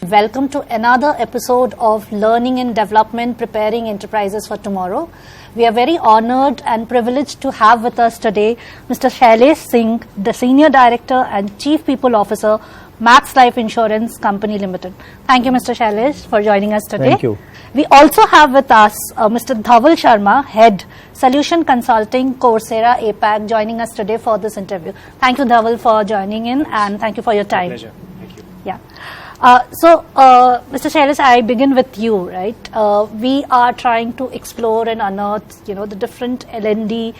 Welcome to another episode of Learning and Development, Preparing Enterprises for Tomorrow. We are very honored and privileged to have with us today Mr. Shailesh Singh, the Senior Director and Chief People Officer, Max Life Insurance Company Limited. Thank you, Mr. Shailesh, for joining us today. Thank you. We also have with us Mr. Dhawal Sharma, Head, Solution Consulting, Coursera APAC, joining us today for this interview. Thank you, Dhawal, for joining in, and thank you for your time. My pleasure. Thank you. Yeah. Mr. Shailesh, I begin with you, right? We are trying to explore and unearth, the different L&D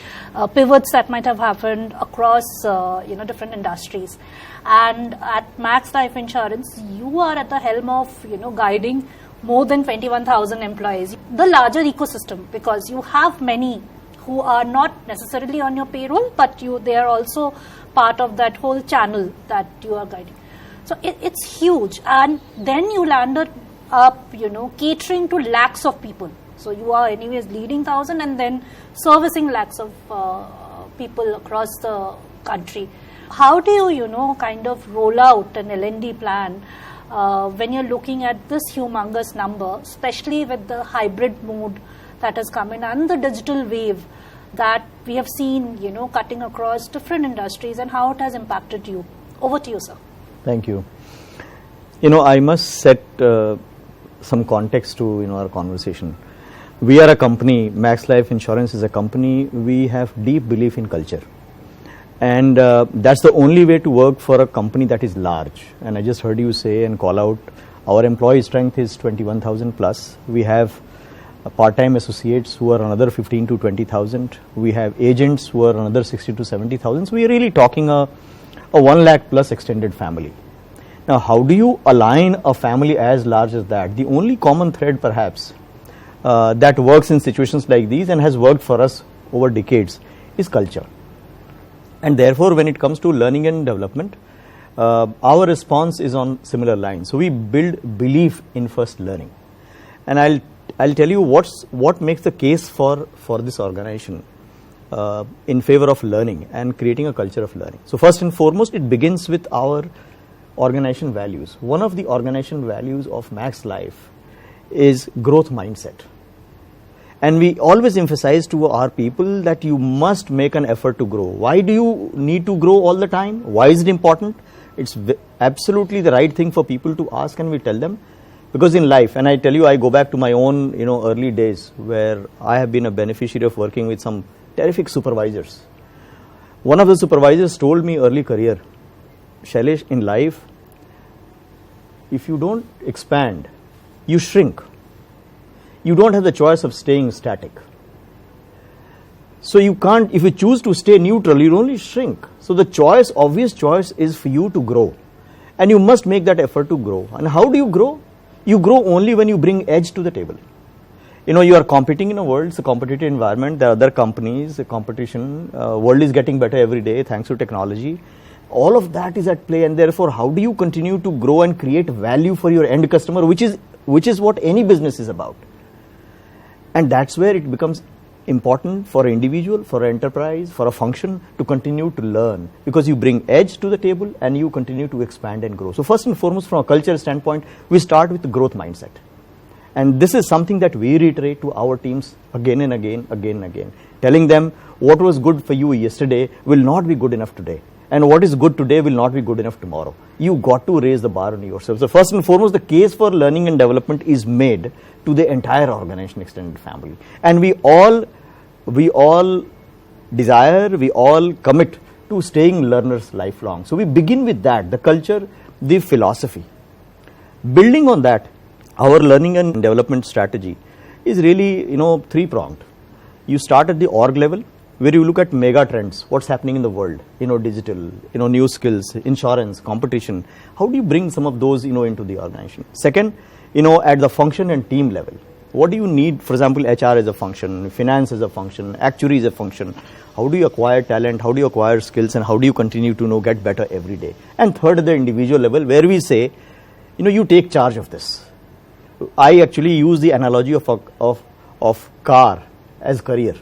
pivots that might have happened across, different industries. And at Max Life Insurance, you are at the helm of, guiding more than 21,000 employees. The larger ecosystem, because you have many who are not necessarily on your payroll, but they are also part of that whole channel that you are guiding. So it's huge, and then you landed up, catering to lakhs of people. So you are anyways leading 1,000 and then servicing lakhs of people across the country. How do you, kind of roll out an L&D plan when you're looking at this humongous number, especially with the hybrid mode that has come in and the digital wave that we have seen, cutting across different industries, and how it has impacted you? Over to you, sir. Thank you. I must set some context to our conversation. We are a company, Max Life Insurance is a company, we have deep belief in culture. And that's the only way to work for a company that is large. And I just heard you say and call out, our employee strength is 21,000 plus. We have part-time associates who are another 15 to 20,000. We have agents who are another 60 to 70,000. So we are really talking a 1 lakh plus extended family. Now, how do you align a family as large as that? The only common thread perhaps that works in situations like these and has worked for us over decades is culture. And therefore, when it comes to learning and development, our response is on similar lines. So we build belief in first learning. And I'll tell you what makes the case for this organization in favor of learning and creating a culture of learning. So first and foremost, it begins with our organization values. One of the organization values of Max Life is growth mindset. And we always emphasize to our people that you must make an effort to grow. Why do you need to grow all the time? Why is it important? It's absolutely the right thing for people to ask, and we tell them. Because in life, and I tell you, I go back to my own early days where I have been a beneficiary of working with some terrific supervisors. One of the supervisors told me early career, Shailesh, in life, if you don't expand, you shrink. You don't have the choice of staying static. So you can't, if you choose to stay neutral, you only shrink. So the obvious choice is for you to grow. And you must make that effort to grow. And how do you grow? You grow only when you bring edge to the table. You are competing in a world, it's a competitive environment, there are other companies, the competition, world is getting better every day thanks to technology. All of that is at play, and therefore how do you continue to grow and create value for your end customer, which is what any business is about. And that's where it becomes important for an individual, for an enterprise, for a function to continue to learn, because you bring edge to the table and you continue to expand and grow. So first and foremost, from a culture standpoint, we start with the growth mindset. And this is something that we reiterate to our teams again and again, telling them what was good for you yesterday will not be good enough today. And what is good today will not be good enough tomorrow. You got to raise the bar on yourself. So first and foremost, the case for learning and development is made to the entire organization, extended family. And we all desire, we all commit to staying learners lifelong. So we begin with that, the culture, the philosophy. Building on that, our learning and development strategy is really, three-pronged. You start at the org level, where you look at mega trends, what's happening in the world, digital, new skills, insurance, competition. How do you bring some of those, into the organization? Second, at the function and team level, what do you need? For example, HR is a function, finance is a function, actuary is a function. How do you acquire talent? How do you acquire skills? And how do you continue to get better every day? And third, at the individual level, where we say, you take charge of this. I actually use the analogy of car as career.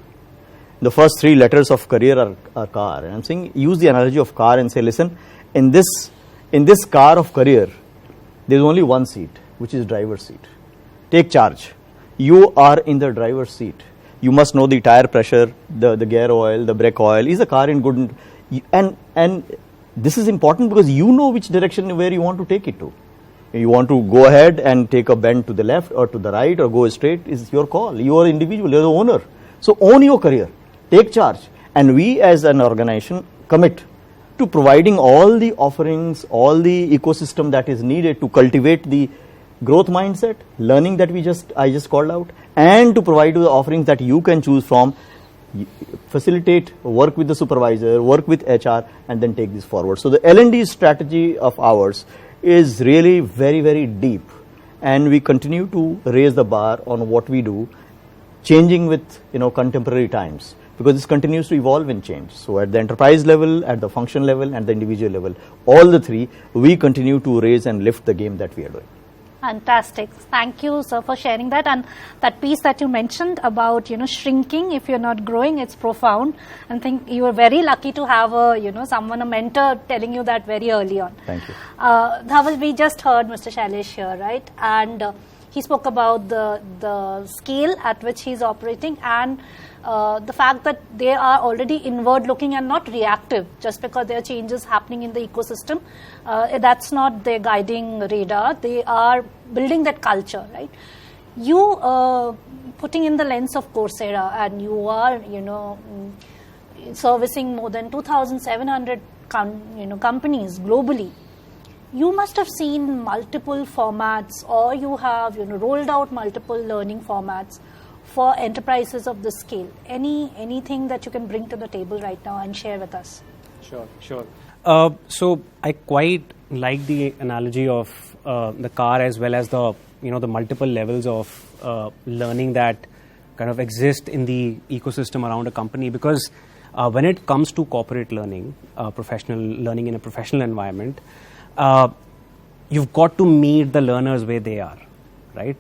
The first three letters of career are car. And I'm saying use the analogy of car and say, listen, in this car of career, There's only one seat, which is driver's seat. Take charge. You are in the driver's seat. You must know the tire pressure, the gear oil, the brake oil. Is the car in good? And this is important because you know which direction where you want to take it to. You want to go ahead and take a bend to the left or to the right or go straight is your call. You are individual. You are the owner. So own your career. Take charge. And we as an organization commit to providing all the offerings, all the ecosystem that is needed to cultivate the growth mindset, learning that I just called out, and to provide you the offerings that you can choose from, facilitate, work with the supervisor, work with HR, and then take this forward. So the L&D strategy of ours is really very, very deep, and we continue to raise the bar on what we do, changing with contemporary times, because this continues to evolve and change. So at the enterprise level, at the function level, and the individual level, all the three, we continue to raise and lift the game that we are doing. Fantastic. Thank you, sir, for sharing that. And that piece that you mentioned about, shrinking if you're not growing, it's profound. And I think you were very lucky to have a mentor telling you that very early on. Thank you. Dhawal, we just heard Mr. Shailesh here, right? And he spoke about the scale at which he's operating and the fact that they are already inward looking and not reactive just because there are changes happening in the ecosystem. That's not their guiding radar. They are building that culture, right? You putting in the lens of Coursera, and you are servicing more than 2,700 companies globally. You must have seen multiple formats, or you have rolled out multiple learning formats for enterprises of this scale. Anything that you can bring to the table right now and share with us? Sure. So I quite like the analogy of the car as well as the the multiple levels of learning that kind of exist in the ecosystem around a company, because when it comes to corporate learning, professional learning in a professional environment, you've got to meet the learners where they are, right?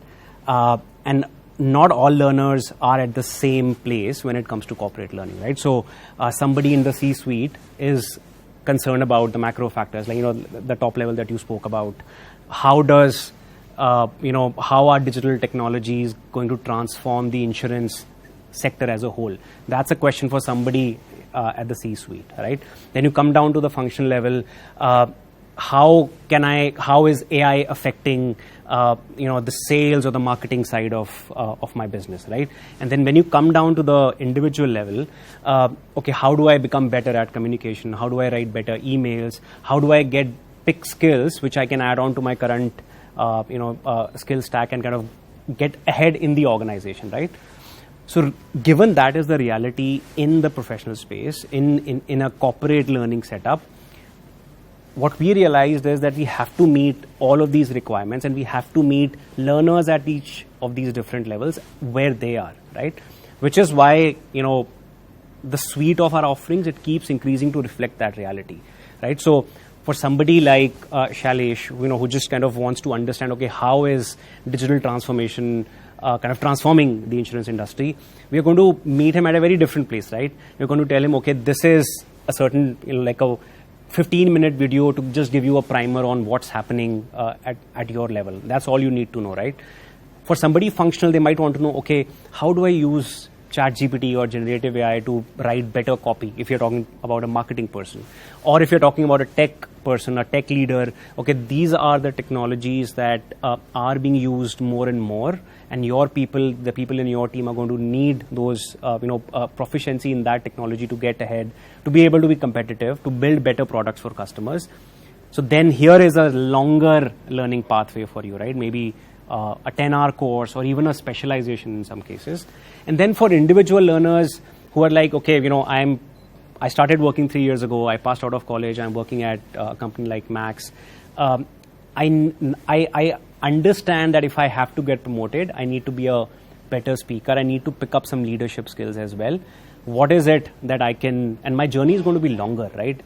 And not all learners are at the same place when it comes to corporate learning, right? So somebody in the C-suite is concerned about the macro factors, like the top level that you spoke about. How does how are digital technologies going to transform the insurance sector as a whole? That's a question for somebody at the C-suite, right? Then you come down to the functional level. How is AI affecting the sales or the marketing side of my business, right? And then when you come down to the individual level, how do I become better at communication? How do I write better emails? How do I pick skills which I can add on to my current skill stack and kind of get ahead in the organization, right? So given that is the reality in the professional space, in a corporate learning setup, what we realized is that we have to meet all of these requirements, and we have to meet learners at each of these different levels where they are, right? Which is why, the suite of our offerings, it keeps increasing to reflect that reality, right? So for somebody like Shailesh, who just kind of wants to understand, how is digital transformation kind of transforming the insurance industry, we are going to meet him at a very different place, right? We're going to tell him, this is a certain, like a 15-minute video to just give you a primer on what's happening at your level. That's all you need to know, right? For somebody functional, they might want to know, how do I use ChatGPT or generative AI to write better copy if you're talking about a marketing person? Or if you're talking about a tech person, a tech leader, these are the technologies that are being used more and more, and the people in your team are going to need those, proficiency in that technology to get ahead, to be able to be competitive, to build better products for customers. So then here is a longer learning pathway for you, right? Maybe a 10-hour course or even a specialization in some cases. And then for individual learners who are like, I started working 3 years ago, I passed out of college, I'm working at a company like Max. I understand that if I have to get promoted, I need to be a better speaker. I need to pick up some leadership skills as well. What is it that I can, and my journey is going to be longer, right?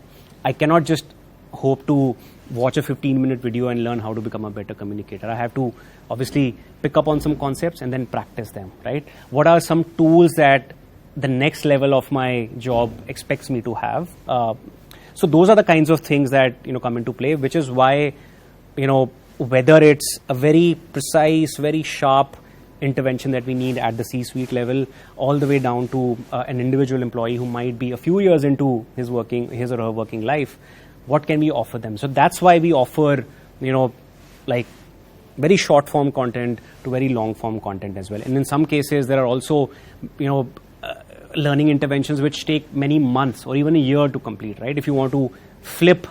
I cannot just hope to watch a 15-minute video and learn how to become a better communicator. I have to obviously pick up on some concepts and then practice them, right? What are some tools that the next level of my job expects me to have? So those are the kinds of things that come into play, which is why whether it's a very precise, very sharp intervention that we need at the C-suite level, all the way down to an individual employee who might be a few years into his or her working life, what can we offer them? So that's why we offer, like very short form content to very long form content as well. And in some cases, there are also, learning interventions which take many months or even a year to complete, right? If you want to flip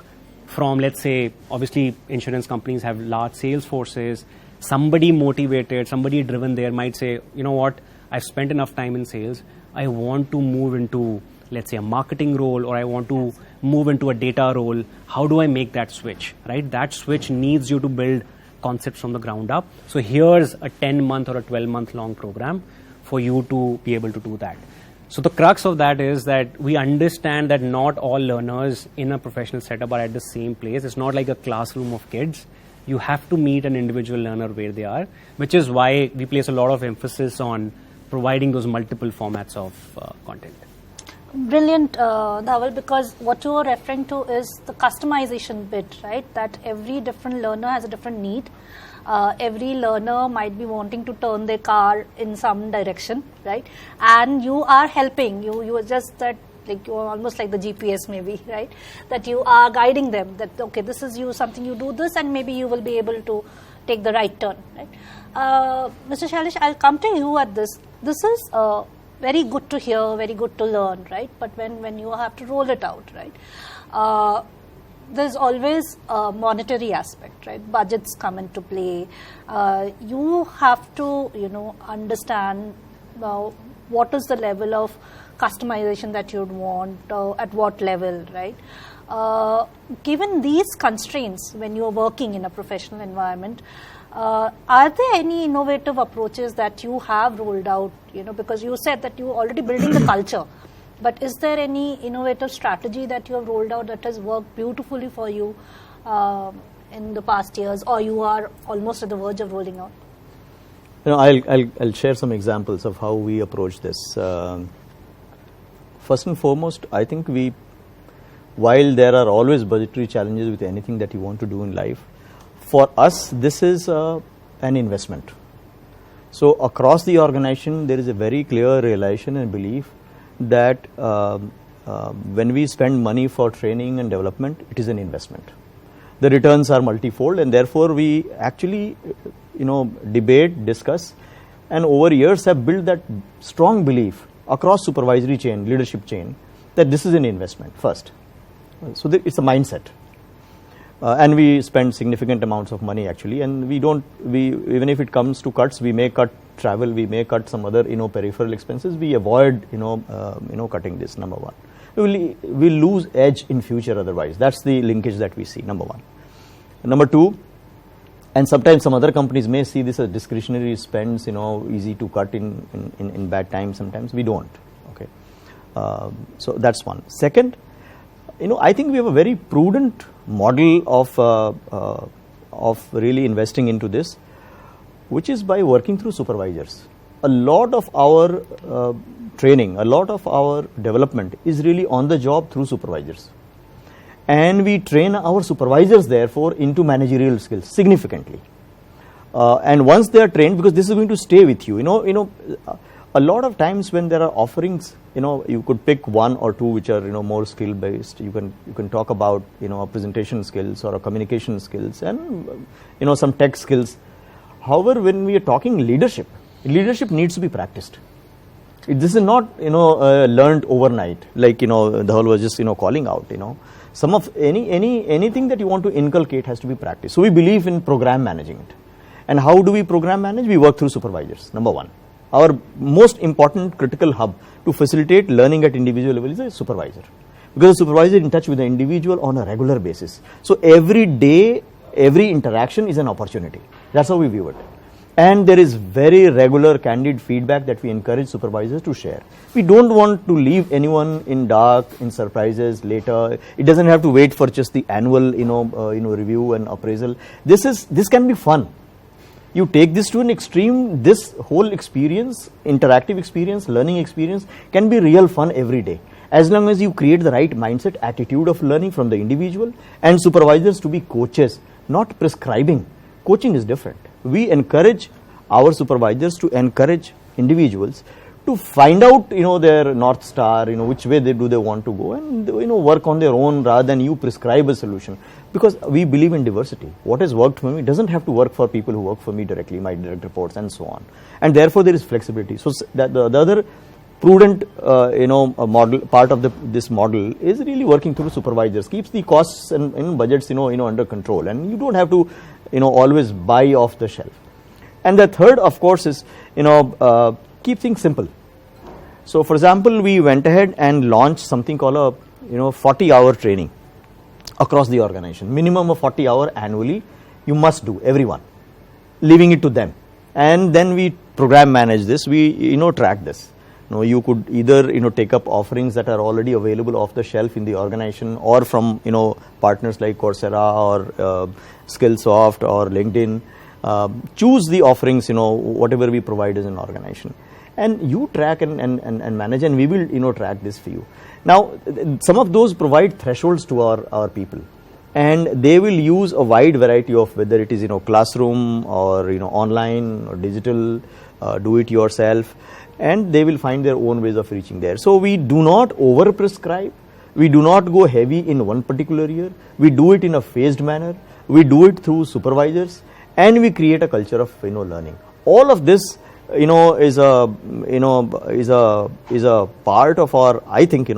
from, let's say, obviously insurance companies have large sales forces, somebody motivated, somebody driven there might say, you know what, I've spent enough time in sales, I want to move into, let's say, a marketing role, or I want to move into a data role. How do I make that switch, right? That switch needs you to build concepts from the ground up. So here's a 10-month or a 12-month long program for you to be able to do that. So the crux of that is that we understand that not all learners in a professional setup are at the same place. It's not like a classroom of kids. You have to meet an individual learner where they are, which is why we place a lot of emphasis on providing those multiple formats of content. Brilliant, Dhawal, because what you are referring to is the customization bit, right? That every different learner has a different need. Every learner might be wanting to turn their car in some direction, right? And you are helping. You are just that, like, you are almost like the GPS maybe, right? That you are guiding them, that okay, this is something you do this, and maybe you will be able to take the right turn, right? Mr. Shailesh, I'll come to you at this. This is very good to hear, very good to learn, right? But when you have to roll it out, right? There's always a monetary aspect, right? Budgets come into play. You have to, understand what is the level of customization that you'd want, at what level, right? Given these constraints, when you're working in a professional environment, are there any innovative approaches that you have rolled out? Because you said that you're already building the culture. But is there any innovative strategy that you have rolled out that has worked beautifully for you in the past years, or you are almost at the verge of rolling out? I'll share some examples of how we approach this. First and foremost, I think while there are always budgetary challenges with anything that you want to do in life, for us, this is an investment. So across the organization, there is a very clear realization and belief that when we spend money for training and development, it is an investment. The returns are multifold, and therefore we actually, debate, discuss, and over years have built that strong belief across supervisory chain, leadership chain, that this is an investment first. So it's a mindset. And we spend significant amounts of money actually, and even if it comes to cuts, we may cut travel, we may cut some other peripheral expenses. We avoid cutting this, number one. We'll lose edge in future otherwise. That's the linkage that we see, number one. Number two, and sometimes some other companies may see this as discretionary spends, easy to cut in bad times. Sometimes we don't. Okay, so that's one. Second, I think we have a very prudent model of really investing into this, which is by working through supervisors. A lot of our training, a lot of our development is really on the job through supervisors. And we train our supervisors, therefore, into managerial skills significantly. And once they are trained, because this is going to stay with you, a lot of times when there are offerings, you could pick one or two which are more skill based. You can talk about presentation skills or communication skills and some tech skills. However, when we are talking leadership needs to be practiced. This is not learned overnight, like Dhawal was just calling out. Some of anything that you want to inculcate has to be practiced. So we believe in program managing it. And how do we program manage? We work through supervisors. Number one, our most important critical hub to facilitate learning at individual level is a supervisor, because the supervisor is in touch with the individual on a regular basis. So every day, every interaction is an opportunity. That's how we view it. And there is very regular candid feedback that we encourage supervisors to share. We don't want to leave anyone in dark, in surprises later. It doesn't have to wait for just the annual review and appraisal. This can be fun. You take this to an extreme, this whole experience, interactive experience, learning experience can be real fun every day. As long as you create the right mindset, attitude of learning from the individual, and supervisors to be coaches, not prescribing, Coaching is different. We encourage our supervisors to encourage individuals to find out, their North Star, which way they want to go, and, work on their own rather than you prescribe a solution. Because we believe in diversity. What has worked for me doesn't have to work for people who work for me directly, my direct reports and so on. And therefore there is flexibility. So that the other prudent, model, part of this model is really working through supervisors, keeps the costs and budgets, under control, and you don't have to, always buy off the shelf. And the third, of course, is, keep things simple. So, for example, we went ahead and launched something called a 40-hour training across the organization. Minimum of 40 hours annually you must do, everyone, leaving it to them. And then we program manage this, we track this. You could either take up offerings that are already available off the shelf in the organization, or from partners like Coursera or Skillsoft or LinkedIn. Choose the offerings, whatever we provide as an organization, and you track and manage, and we will track this for you. Now, some of those provide thresholds to our people, and they will use a wide variety of, whether it is classroom or online or digital, do it yourself, and they will find their own ways of reaching there. So we do not over prescribe, we do not go heavy in one particular year, we do it in a phased manner, we do it through supervisors, and we create a culture of learning. All of this is a part of our, I think,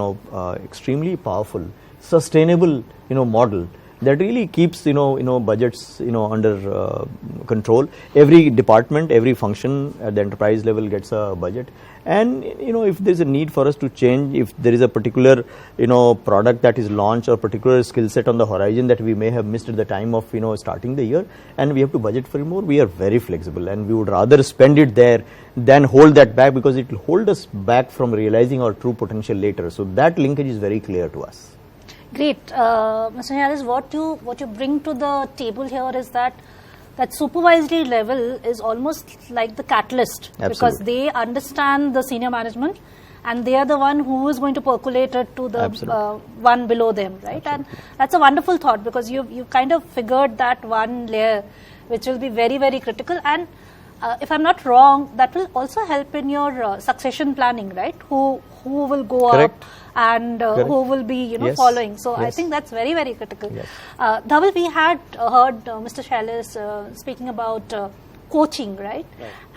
extremely powerful, sustainable model that really keeps budgets under control. Every department, every function at the enterprise level gets a budget, and if there is a need for us to change, if there is a particular product that is launched or particular skill set on the horizon that we may have missed at the time of starting the year, and we have to budget for more, we are very flexible, and we would rather spend it there than hold that back, because it will hold us back from realizing our true potential later. So that linkage is very clear to us. Great. Mr. Shailesh, what you bring to the table here is that supervisory level is almost like the catalyst. Absolutely. Because they understand the senior management, and they are the one who is going to percolate it to the one below them, right? Absolutely. And that's a wonderful thought, because you kind of figured that one layer which will be very, very critical, and if I'm not wrong, that will also help in your succession planning, right? Who will go Correct. Up and who will be yes. following. So yes. I think that's very, very critical. Yes. Dhawal, we had heard Mr. Shailesh speaking about coaching, right?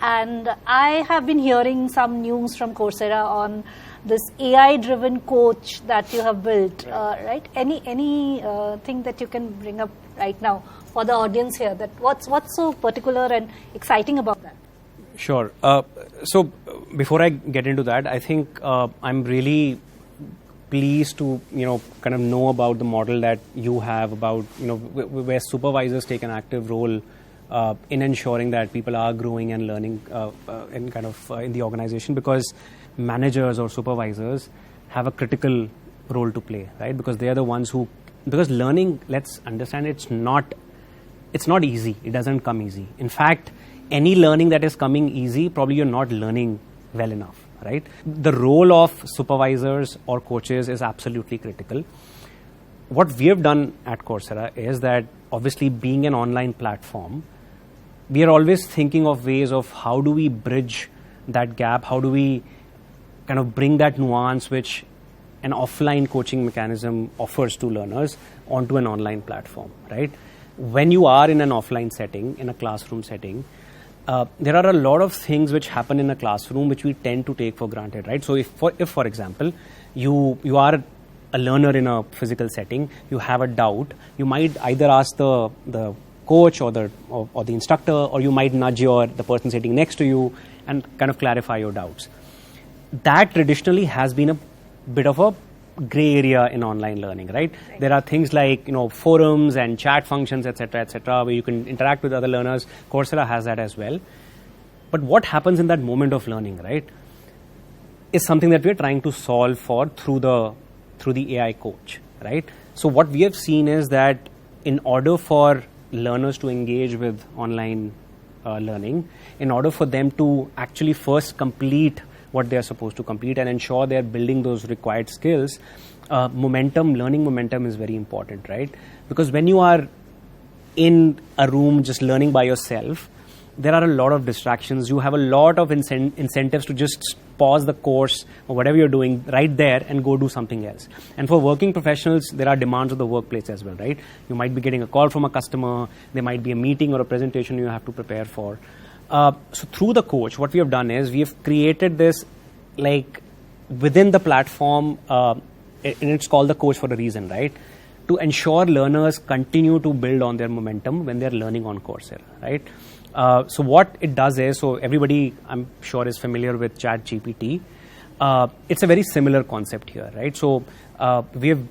And I have been hearing some news from Coursera on this AI-driven coach that you have built, right? Any thing that you can bring up right now for the audience here, that what's so particular and exciting about that? Sure. So before I get into that, I think I'm really pleased to kind of know about the model that you have about where supervisors take an active role in ensuring that people are growing and learning in the organization, because managers or supervisors have a critical role to play, right? Because they are the ones because learning, let's understand, it's not easy. It doesn't come easy. In fact, any learning that is coming easy, probably you're not learning well enough, right? The role of supervisors or coaches is absolutely critical. What we have done at Coursera is that, obviously, being an online platform, we are always thinking of ways of how do we bridge that gap, how do we kind of bring that nuance which an offline coaching mechanism offers to learners onto an online platform, right? When you are in an offline setting, in a classroom setting, there are a lot of things which happen in a classroom which we tend to take for granted, right? So if for example, you are a learner in a physical setting, you have a doubt, you might either ask the coach or the instructor, or you might nudge the person sitting next to you and kind of clarify your doubts. That traditionally has been a bit of a gray area in online learning, right? There are things like forums and chat functions, etc., where you can interact with other learners. Coursera has that as well. But what happens in that moment of learning, right, is something that we're trying to solve for through the AI coach, right? So what we have seen is that in order for learners to engage with online learning, in order for them to actually first complete what they are supposed to complete and ensure they are building those required skills, learning momentum is very important, right? Because when you are in a room just learning by yourself, there are a lot of distractions. You have a lot of incentives to just pause the course or whatever you're doing right there and go do something else. And for working professionals, there are demands of the workplace as well, right? You might be getting a call from a customer. There might be a meeting or a presentation you have to prepare for. So through the coach, what we have done is we have created this like within the platform, and it's called the coach for a reason, right? To ensure learners continue to build on their momentum when they're learning on Coursera, right? So what it does is, so everybody I'm sure is familiar with ChatGPT. It's a very similar concept here, right? So we have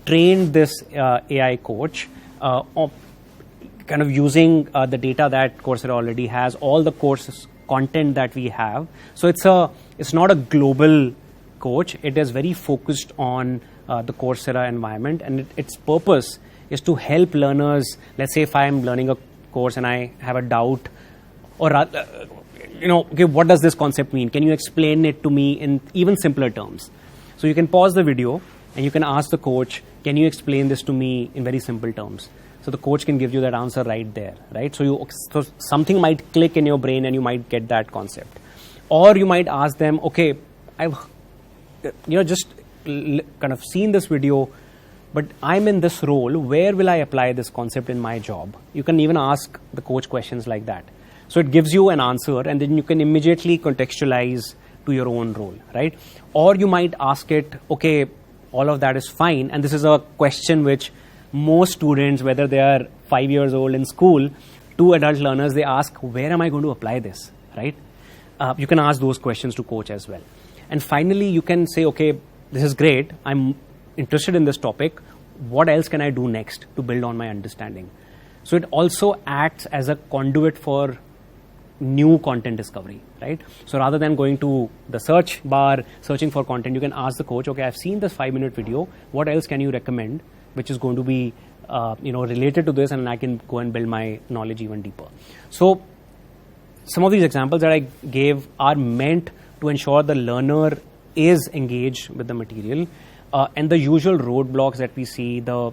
trained this AI coach kind of using the data that Coursera already has, all the courses content that we have. So it's not a global coach. It is very focused on the Coursera environment, and its purpose is to help learners. Let's say if I'm learning a course and I have a doubt, or okay, what does this concept mean? Can you explain it to me in even simpler terms? So you can pause the video and you can ask the coach, can you explain this to me in very simple terms? So the coach can give you that answer right there, right? So something might click in your brain and you might get that concept. Or you might ask them, okay, I've just kind of seen this video, but I'm in this role. Where will I apply this concept in my job? You can even ask the coach questions like that. So it gives you an answer, and then you can immediately contextualize to your own role, right? Or you might ask it, okay, all of that is fine. And this is a question which most students, whether they are 5 years old in school, to adult learners, they ask, where am I going to apply this, right? You can ask those questions to coach as well. And finally, you can say, okay, this is great. I'm interested in this topic. What else can I do next to build on my understanding? So it also acts as a conduit for new content discovery, right? So rather than going to the search bar, searching for content, you can ask the coach, okay, I've seen this 5-minute video. What else can you recommend, which is going to be, related to this, and I can go and build my knowledge even deeper. So some of these examples that I gave are meant to ensure the learner is engaged with the material, and the usual roadblocks that we see, the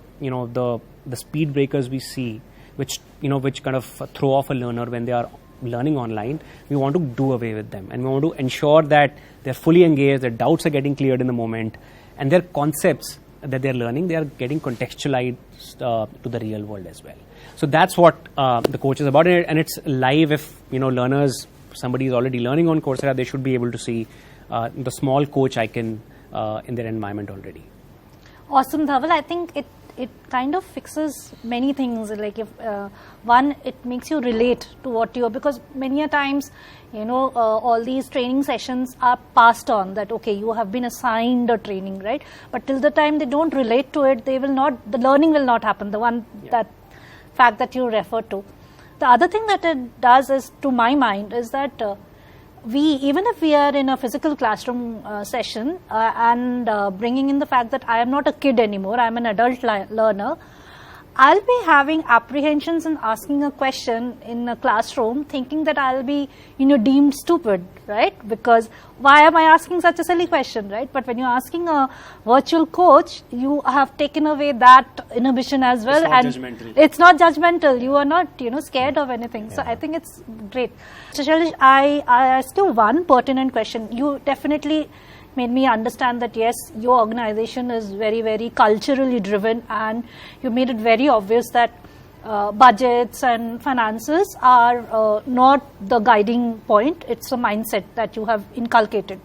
speed breakers we see, which kind of throw off a learner when they are learning online, we want to do away with them, and we want to ensure that they're fully engaged, their doubts are getting cleared in the moment, and their concepts that they're learning, they are getting contextualized to the real world as well. So that's what the coach is about, and it's live. If learners, somebody is already learning on Coursera, they should be able to see the small coach icon in their environment already. Awesome, Dhawal. I think it kind of fixes many things. Like if one, it makes you relate to what you are, because many a times, all these training sessions are passed on that, okay, you have been assigned a training, right? But till the time they don't relate to it, the learning will not happen. That fact that you refer to. The other thing that it does is, to my mind, is that even if we are in a physical classroom session and bringing in the fact that I am not a kid anymore, I am an adult learner, I'll be having apprehensions and asking a question in a classroom thinking that I'll be deemed stupid, right? Because why am I asking such a silly question, right? But when you're asking a virtual coach, you have taken away that inhibition as well. It's not judgmental. It's not judgmental. You are not scared of anything. Yeah. So I think it's great. So Shailesh, I ask you one pertinent question. You definitely made me understand that yes, your organization is very, very culturally driven, and you made it very obvious that budgets and finances are not the guiding point. It's a mindset that you have inculcated,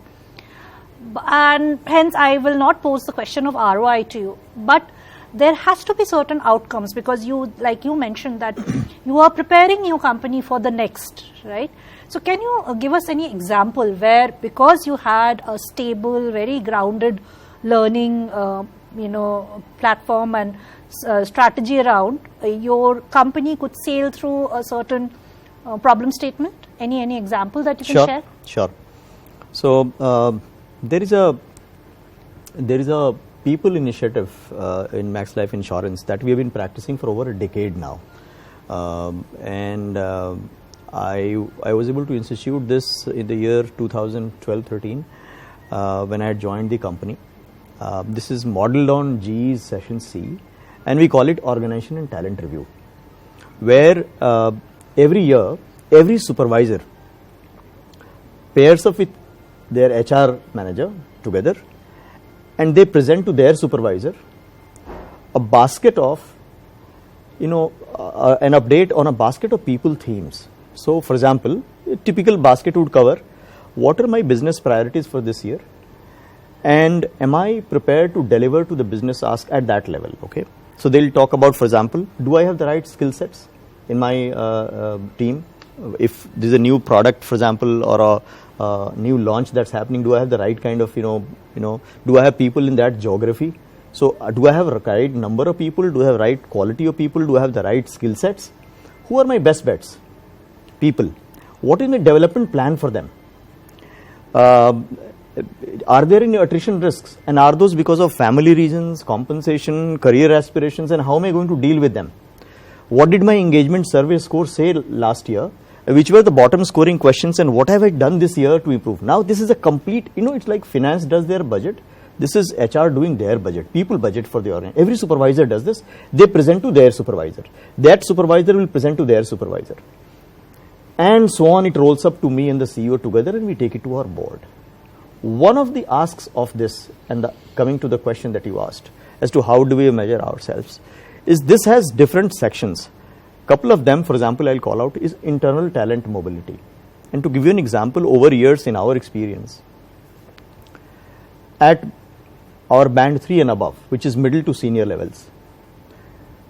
and hence I will not pose the question of ROI to you, but there has to be certain outcomes, because like you mentioned that you are preparing your company for the next, right? So can you give us any example where, because you had a stable, very grounded learning, platform and strategy around, your company could sail through a certain problem statement? Any example that you can share? Sure. So there is a people initiative in Max Life Insurance that we have been practicing for over a decade now, and I was able to institute this in the year 2012-13 when I had joined the company. This is modeled on GE's Session C, and we call it Organization and Talent Review. where every year, every supervisor pairs up with their HR manager together, and they present to their supervisor a basket of, an update on a basket of people themes. So, for example, a typical basket would cover what are my business priorities for this year, and am I prepared to deliver to the business ask at that level? Okay. So they'll talk about, for example, do I have the right skill sets in my team? If there's a new product, for example, or a new launch that's happening, do I have the right kind of, do I have people in that geography? So do I have a right number of people? Do I have the right quality of people? Do I have the right skill sets? Who are my best bets? People. What is my development plan for them? Are there any attrition risks, and are those because of family reasons, compensation, career aspirations, and how am I going to deal with them? What did my engagement survey score say last year? Which were the bottom scoring questions, and what have I done this year to improve? Now this is a complete, it's like finance does their budget. This is HR doing their budget, people budget for the organization. Every supervisor does this. They present to their supervisor. That supervisor will present to their supervisor. And so on, it rolls up to me and the CEO together, and we take it to our board. One of the asks of this, and coming to the question that you asked as to how do we measure ourselves, is this has different sections. Couple of them, for example, I'll call out, is internal talent mobility. And to give you an example, over years in our experience, at our band 3 and above, which is middle to senior levels,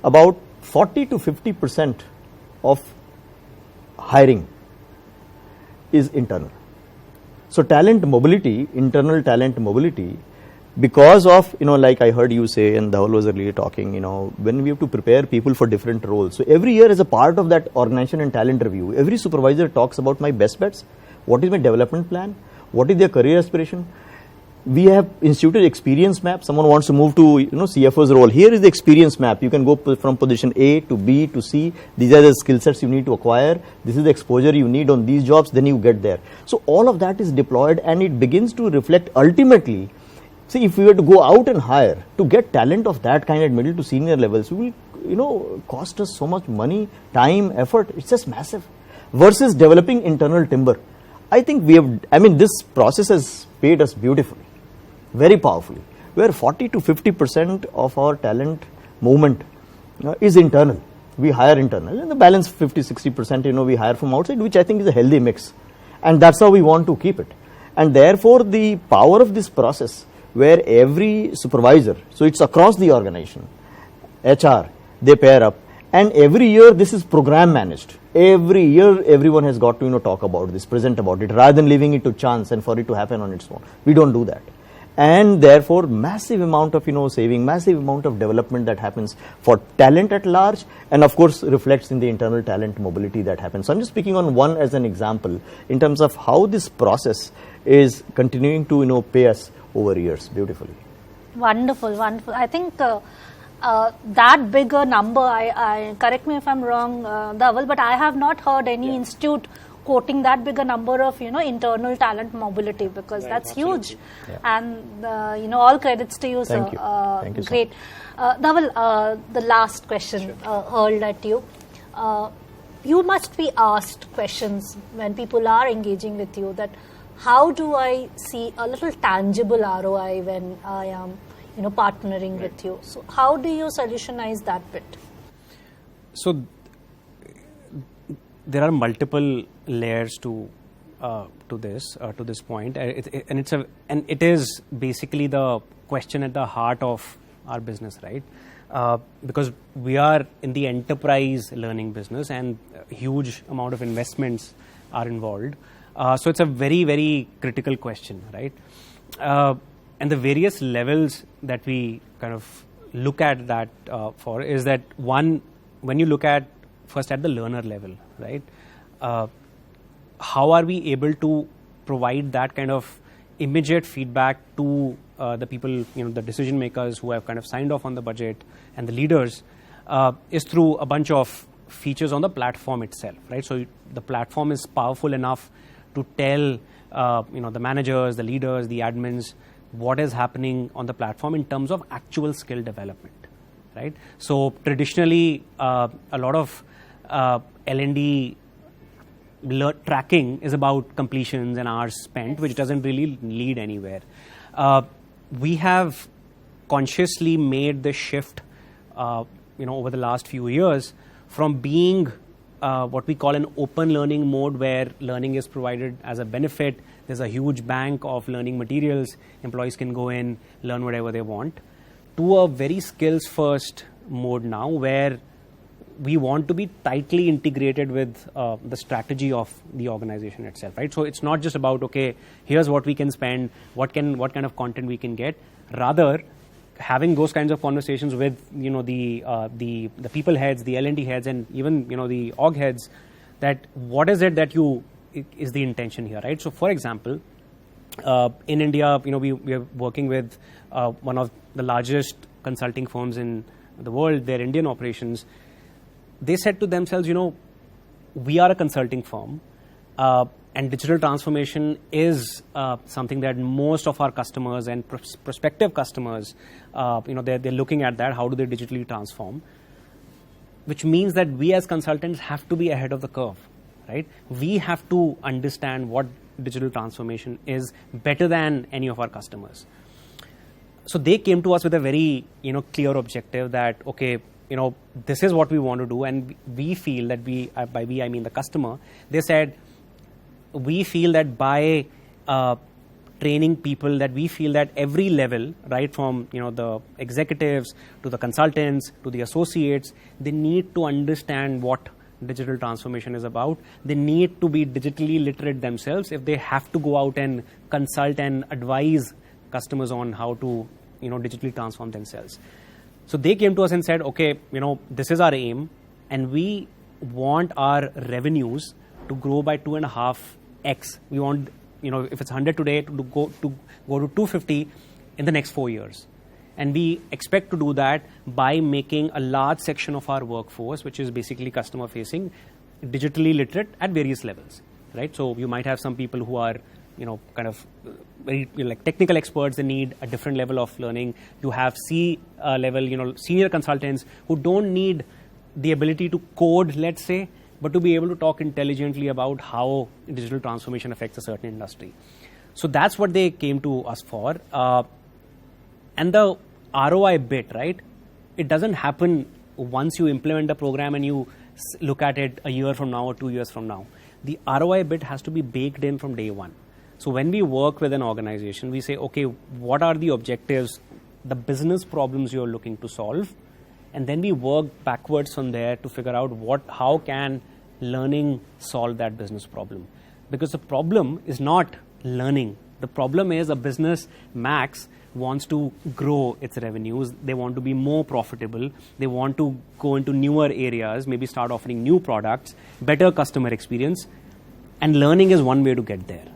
about 40 to 50% of hiring is internal. So talent mobility, internal talent mobility, because of, like I heard you say, and Dhawal was earlier talking, when we have to prepare people for different roles. So every year as a part of that organization and talent review, every supervisor talks about my best bets, what is my development plan, what is their career aspiration. We have instituted experience map. Someone wants to move to, CFO's role. Here is the experience map. You can go from position A to B to C. These are the skill sets you need to acquire. This is the exposure you need on these jobs. Then you get there. So all of that is deployed, and it begins to reflect ultimately. See, if we were to go out and hire to get talent of that kind at middle to senior levels, we will, cost us so much money, time, effort. It's just massive. Versus developing internal timber. I think this process has paid us beautifully. Very powerfully, where 40 to 50% of our talent movement is internal. We hire internal, and the balance 50-60% we hire from outside, which I think is a healthy mix, and that's how we want to keep it. And therefore, the power of this process, where every supervisor, so it's across the organization, HR, they pair up, and every year this is program managed. Every year, everyone has got to talk about this, present about it, rather than leaving it to chance and for it to happen on its own. We don't do that. And therefore, massive amount of saving, massive amount of development that happens for talent at large, and of course reflects in the internal talent mobility that happens. So I'm just speaking on one as an example in terms of how this process is continuing to pay us over years beautifully. Wonderful, wonderful. I think that bigger number, I correct me if I'm wrong, Dhawal, but I have not heard any institute quoting that bigger number of internal talent mobility, because that's huge. Yeah. And all credits to you, sir. Thank you. Thank you, great. Dhawal, the last question hurled at you. You must be asked questions when people are engaging with you, that how do I see a little tangible ROI when I am partnering with you? So how do you solutionize that bit? So there are multiple layers to this point, and it is basically the question at the heart of our business, right? Because we are in the enterprise learning business, and a huge amount of investments are involved. So it's a very, very critical question, right? And the various levels that we kind of look at that for is that, one, when you look at first at the learner level, right? How are we able to provide that kind of immediate feedback to the people, the decision makers who have kind of signed off on the budget, and the leaders, is through a bunch of features on the platform itself, right? So the platform is powerful enough to tell the managers, the leaders, the admins, what is happening on the platform in terms of actual skill development, right? So traditionally, a lot of L&D tracking is about completions and hours spent, which doesn't really lead anywhere. We have consciously made the shift, over the last few years from being what we call an open learning mode, where learning is provided as a benefit. There's a huge bank of learning materials. Employees can go in, learn whatever they want, to a very skills first mode now, where we want to be tightly integrated with the strategy of the organization itself, right? So it's not just about, okay, here's what we can spend, what kind of content we can get. Rather, having those kinds of conversations with the people heads, the L&D heads, and even the org heads, that what is it that is the intention here, right? So, for example, in India, we are working with one of the largest consulting firms in the world, their Indian operations. They said to themselves, we are a consulting firm, and digital transformation is something that most of our customers and prospective customers, they're looking at that. How do they digitally transform? Which means that we as consultants have to be ahead of the curve, right? We have to understand what digital transformation is better than any of our customers. So they came to us with a very, clear objective that, okay, this is what we want to do, and we feel that by we I mean the customer. They said, we feel that by training people, that we feel that every level, right from the executives to the consultants to the associates, they need to understand what digital transformation is about. They need to be digitally literate themselves if they have to go out and consult and advise customers on how to digitally transform themselves. So they came to us and said, okay, this is our aim, and we want our revenues to grow by 2.5x. We want, if it's 100 today, to go to 250 in the next 4 years. And we expect to do that by making a large section of our workforce, which is basically customer facing, digitally literate at various levels, right? So you might have some people who are kind of very technical experts. They need a different level of learning. You have level, senior consultants who don't need the ability to code, let's say, but to be able to talk intelligently about how digital transformation affects a certain industry. So that's what they came to us for. And the ROI bit, right? It doesn't happen once you implement the program and you look at it a year from now or 2 years from now. The ROI bit has to be baked in from day one. So when we work with an organization, we say, okay, what are the objectives, the business problems you're looking to solve? And then we work backwards from there to figure out how can learning solve that business problem. Because the problem is not learning. The problem is a business max wants to grow its revenues. They want to be more profitable. They want to go into newer areas, maybe start offering new products, better customer experience. And learning is one way to get there.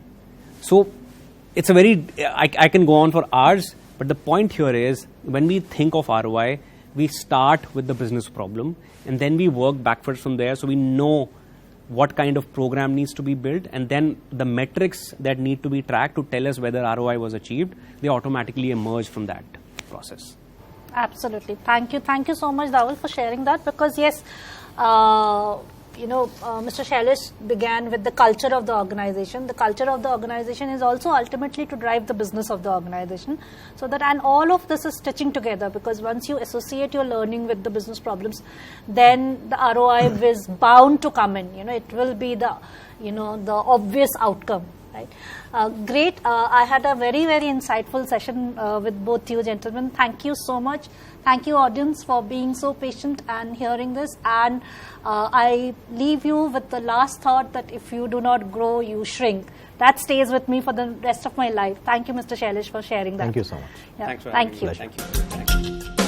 So it's I can go on for hours, but the point here is when we think of ROI, we start with the business problem and then we work backwards from there. So we know what kind of program needs to be built, and then the metrics that need to be tracked to tell us whether ROI was achieved, they automatically emerge from that process. Absolutely. Thank you so much, Dhawal, for sharing that, because yes, Mr. Shailesh began with the culture of the organization. The culture of the organization is also ultimately to drive the business of the organization. So that, and all of this is stitching together, because once you associate your learning with the business problems, then the ROI is bound to come in. It will be the obvious outcome. Right. Great. I had a very, very insightful session with both you gentlemen. Thank you so much. Thank you, audience, for being so patient and hearing this. And I leave you with the last thought that if you do not grow, you shrink. That stays with me for the rest of my life. Thank you, Mr. Shailesh, for sharing that. Thank you so much. Yeah. Thanks for Thank you. Thank you.